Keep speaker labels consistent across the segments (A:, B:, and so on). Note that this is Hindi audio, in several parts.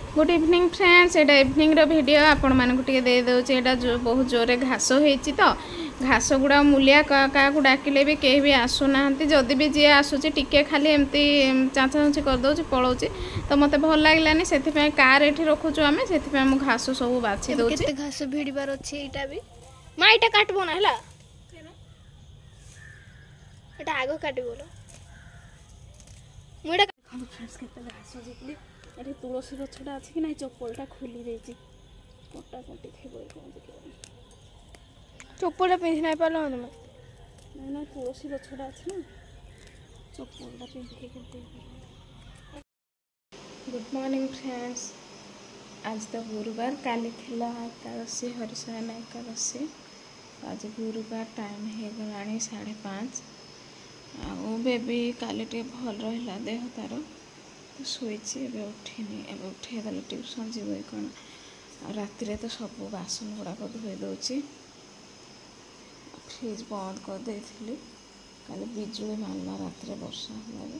A: गुड इवनिंग फ्रेंड्स, एटा इवनिंग रो वीडियो आपण मानक टिके दे दउचे। एटा जो बहुत जोरे घास होईची तो घास गुड़ा मूलिया क्या डाकिले भी कहीं भी आसुना, जदि भी जी आसूची टिके खाली एमती चाँचाची करदे पलाऊँ तो मत भल लगलानी से कार ये रखुचु आम से घास सब बाछी दे
B: घास भिड़बार अच्छे यहाँ भी माँ यहाँ काटब ना है आग काट घास जितली ये तुलसी गछटा अच्छी कि ना चप्पलटा खोली देती कटा कटी थे चप्पलटा पिंधि ना पार तुम ना तुलसी गछटा अच्छी ना चप्पलटा पिंधि।
A: गुड मॉर्निंग फ्रेंड्स, आज तो गुरुवार, काली थिला एकादशी हरिशयन एकादशी। आज गुरुवार टाइम हो गला 5:30। आ बेबी काली टे भल रहा देह तार शोची उठिनी उठेदेले ट्यूशन जीव कौन राति तो सब बासन गुड़ाक धोई दूची। फ्रिज बंद कर देली काली बिजुली मारला रात वर्षा हल।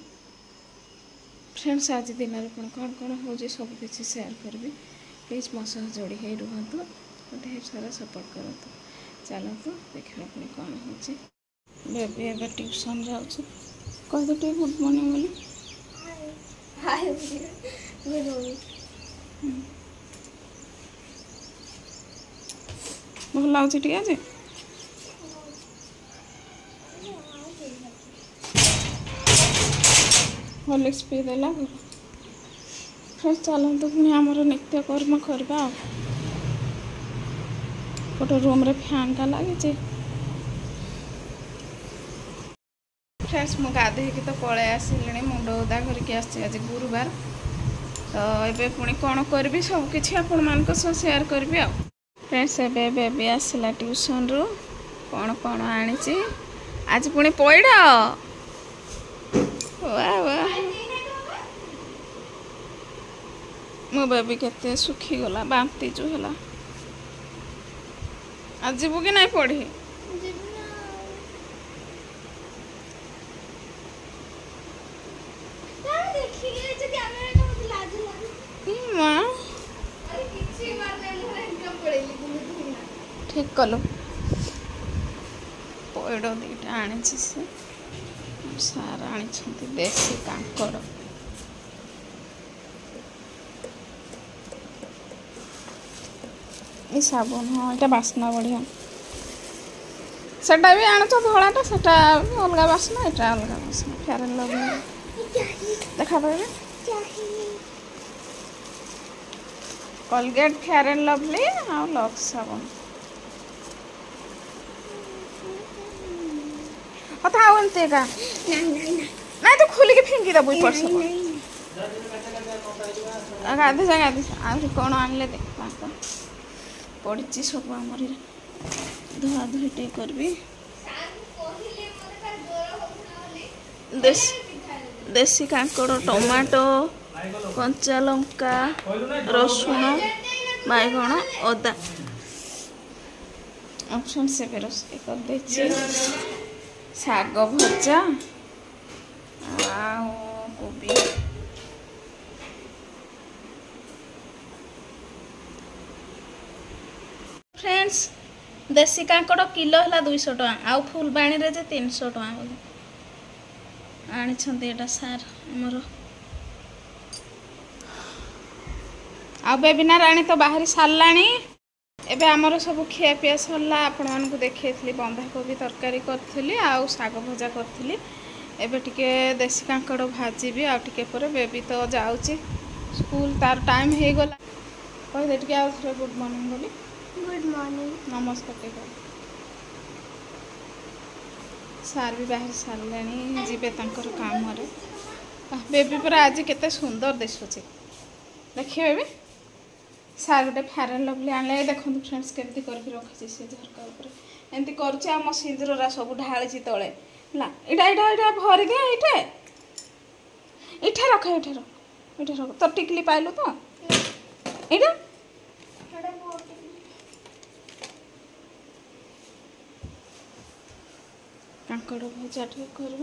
A: फ्रेंड्स आज दिन में पुणी कौन कौन हो सब किसी सेयार करी। प्लीज मो सह जोड़ी हो रुहतु, ढेर सारा सपोर्ट करतु। चलतु देखा पुणी कौन हो। बेबी एवं ट्यूशन जाऊँ कह टे गुड मॉर्निंग बोली भल लगे टे आज हॉर्लिक्स पी देला। फिर चलतु पुणी आमर नित्यकर्म करवा। गोटे रूम रे फैन टा लगी। फ्रेंड्स मु गाधे तो पलै आसिले मुंड उदा करके आज गुरुवार तो ये पुणी कौन करी सब किसी आपण मान सेयार करी। फ्रेंड्स ए बेबी आसला ट्यूशन रु कौन कौन आनी आज पुणी पैड़ मो बेबी केते सुखी गला बांती जो है। आज जीवु कि नहीं पढ़ी ठीक कलु पैड़ दीटा आनी से सार आनी देसी कांकड़। ये साबुन हाँ ये बास्ना बढ़िया सेटा भी आणुच धलाटा सेटा अलग बास्ना यहाँ अलग बास्ना फेयर एंड लवली देखा पाए कोलगेट फेयर एंड लवली आ लक्स साबुन था एमती का ना तो खोलिक फिंगी दबु पर्स गाधे जा गाधे आज कौन आनले देख पड़ी सब आमर धुआ धुई टे करी। देसी कांकड़ टमाटो कंचा लंका रसुण बैगण अदा ऑप्शन से रोषे कर देछि। साग भजा कोबी फ्रेंड्स देसी कांकड़ किलो है 200 टका आउ फुलबाणी रे 300 टका बोली आनी सार आमर आ बेबिना राणी तो बाहरी साराणी। एबे आमर सब खिया पिया सरला आपण मानकु देखैथली बंधाकोबी तरकारी करथली आ साग भजा करथली। एबे टिके देसी कांकड़ भाजीबी आ टिके पर बेबी तो जाउची स्कूल तार टाइम हे गला कह दे टिके आ गुड मॉर्निंग बोली
B: गुड मॉर्निंग
A: नमस्कार टिके सार भी बाहर सारे जीवे तांकर काम रे। बेबी पर आज केते सुंदर दिशुची देखिए बेबी सार गोटे फेयर एंड लवली आने देखो फ्रेंड्स केमती करके रखी से झरका ऊपर एमती करुचे आम सिंदूर सब ढाली तले है इटा भरी दे इठे रख तो टिकली पाइलु तो इटा कांकड़ भजा टे कर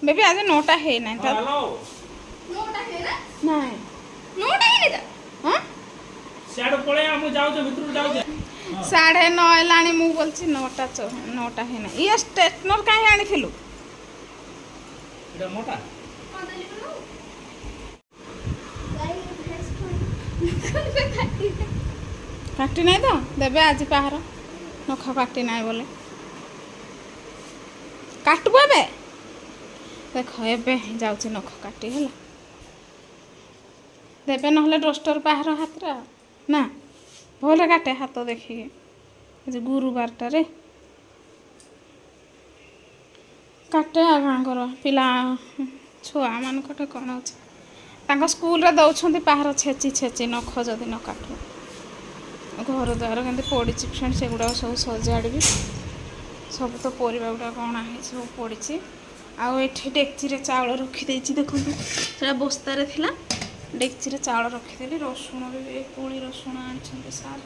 A: बेबी आज 9टा है ना 9टा है ना 9 साढ़े 9 है मु बोलছি 9टा है ना ये स्ट्रेटनर काहे आनी थिलु काटी नहीं तो देवे आज पाहार नख काटी ना बोले काटबो एबे देख एबे जाउची नख काटी हैला देवे नहले डस्टर पाहार हाथ रे ना भले काटे हाथ देखिए गुरुवार टारे काटे आगर पिला छुआ मान कौन अच्छे स्कूल रे दौरान पाहार छेची छेची नख जदि न काटू घर द्वार के पड़ी फ्रेंड से गुड़ा सब सजाड़ी सब तो परिवा गुड़ा कौन है सब पड़ी आउ ये डेक्ची चाउल रखीदे देखो से बस्तार थिला डेक्ची चाउल रखीदेली रसुण भी पुली रसुण आनी सार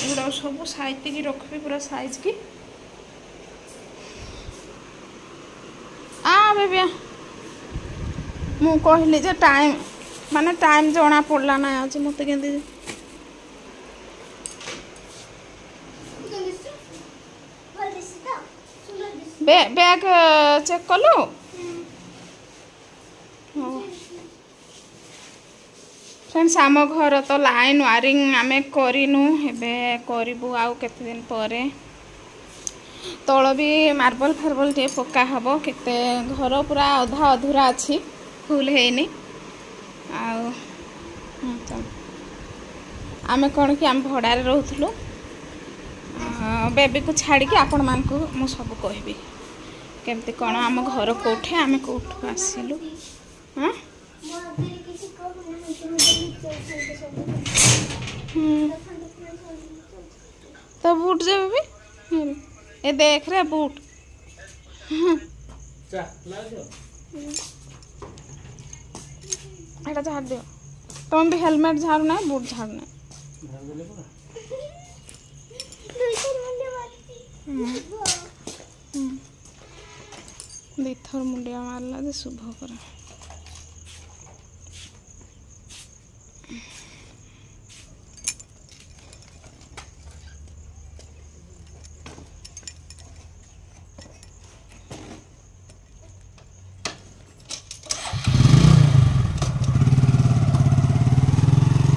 A: एगुड़ा सब साइति रखी पूरा साइज की बेबिया मु कहली जे टाइम माने टाइम जना पड़ला ना आज मत के बैग चेक कलु फ्रेंड्स आम घर तो लाइन वायरिंग आमे करिनु हेबे करिबु आउ केते दिन परे तल भी मार्बल फार्बल टे पक्का हबो केते घर पूरा अधा अधूरा अछि फुल हेनी आउ आमे कोन कि आम भड़ारे रहउथलु बेबी को छाड़ी कि आपण मान को मु सब कहबी केमती कौन आम घर कोठे आमे कोठू आसिलु हां तो बूट जे बेबी ए देख रे बूट एटा झाड़ दियो तुम भी हेलमेट झाड़ना बूट झाड़ना दिथर मुंडिया मारला जे शुभ कर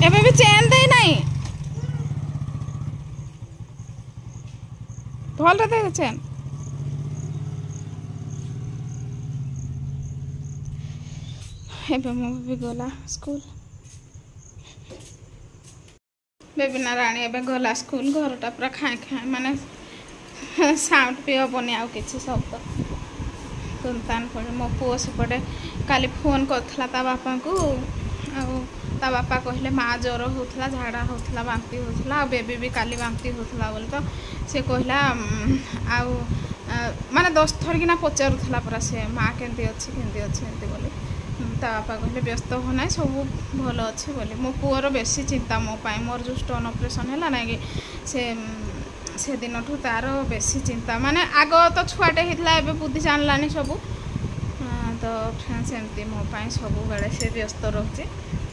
A: एबे भी चैन दे नहीं भल रे दे चैन एबे मो भी गला स्कूल बेबी नारायणी एबे गला स्कूल घरटा पूरा खाए खाए माने साउंड भी हेनी आउ किसी शब्द तुनतान पड़े मो पुओ सेपटे काली फोन करथला ता बापा को ता बापा कहले माँ ज्वर होता झाड़ा होता बांती होता बेबी भी काली बांती होता बोले तो से कहला आउ माने 10 थर किना पचारूला पूरा से माँ केमती अच्छी एमती बोले ता बापा कहले व्यस्त हो ना सब भल अच्छे बोले मो पुअर बेसी चिंता मो पाई मोर जो स्टोन ऑपरेशन है ना कि से दिन ठू तार बेसी चिंता माने आग तो छुआटे होता है बुद्धि जानलानी सब तो फ्रेंड्स एमती मो पाई सब बेले से व्यस्त रोचे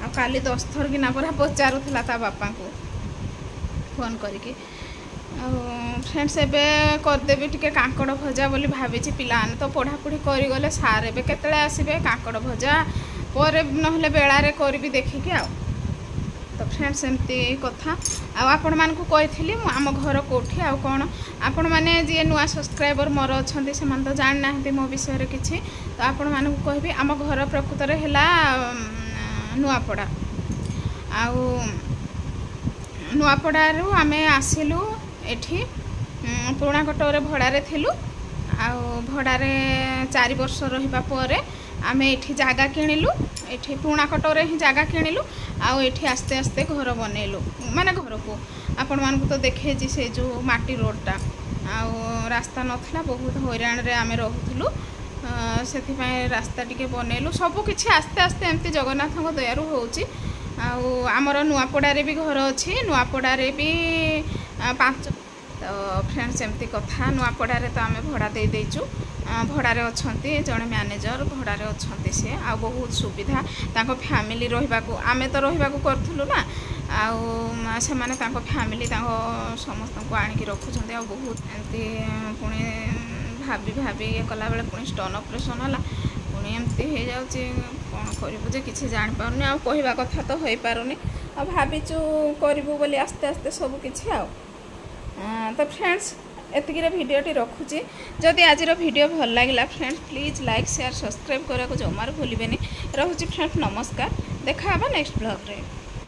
A: आ काली 10 थर किना पूरा पचारूला ता बापा को फोन करके फ्रेंड्स एबे करदेवी टिके कांकड़ भजा बोली भाभी पिलाने तो पढ़ापढ़ी करगले सार एबे केतले आसीबे कांकड़ भजा पर नहले बेलारे करबी देखिकी आ तो फ्रेंड्स एमती कथा आपण मान को कही आम घर कोठी आ कौन आपण मैंने जी नुआ सब्सक्राइबर मोर अच्छा से तो जान ना मो विषय किसी तो आपण मान को कहबी आम घर प्रकृत है नुआपड़ा आउ नुआपड़ारू आमे आसिलु एठी पुराणा कटोरे भड़ारे थिलु आउ भड़ारे 4 वर्ष रहिबा परे आमे एठी जागा किनिलु एठी पुराणा कटोरे ही जागा किनिलु आउ एठी आस्ते आस्ते घर बनेलु माने घर को आपण मान को तो देखे जी से जो माटी रोडटा आउ रास्ता नथला बहुत हैरान रे आमे रहउथलु सेथि पय रास्ता टिके बनेलु सब किछि आस्ते आस्ते एमती जगन्नाथ को दयारु होउची आउ आमर नुआपड़ारे भी घर अच्छी नुआपड़ारे भी 5 तो फ्रेंड्स एमती कथा नुआपड़ारे तो आम भड़ा दे देचु भड़ारे अच्छे जड़े मैनेजर भड़ारे अच्छे सी आ बहुत सुविधा ताको फैमिली रहिबाकू आमे तो रहिबाकू करथुलु ना ସେମାନେ ତାଙ୍କ ଫ୍ୟାମିଲି ତାଙ୍କ ସମସ୍ତଙ୍କୁ ଆଣିକି ରଖୁଛନ୍ତି। ଆଉ ବହୁତ ଏମିତି ପୁଣି ଭାବି ଇଏ କଲାବେଳେ ପୁଣି ଷ୍ଟୋନ୍ ଅପରେସନ୍ ହେଲା, ପୁଣି ଏମିତି ହେଇଯାଉଛି। କ'ଣ କରିବୁ ଯେ କିଛି ଜାଣିପାରୁନି, ଆଉ କହିବା କଥା ତ ହୋଇପାରୁନି। ଆଉ ଭାବିଛୁ କରିବୁ ବୋଲି ଆସ୍ତେ ଆସ୍ତେ ସବୁ କିଛି। ଆଉ ତ ଫ୍ରେଣ୍ଡସ୍, ଏତିକିରେ ଭିଡ଼ିଓଟି ରଖୁଛି। ଯଦି ଆଜିର ଭିଡ଼ିଓ ଭଲ ଲାଗିଲା friends, please like share subscribe କରିବାକୁ ଜମାରୁ ଭୁଲିବେନି। ରହୁଛି ଫ୍ରେଣ୍ଡସ୍, ନମସ୍କାର। ଦେଖା ହେବା ନେକ୍ସଟ ବ୍ଲଗ୍ରେ।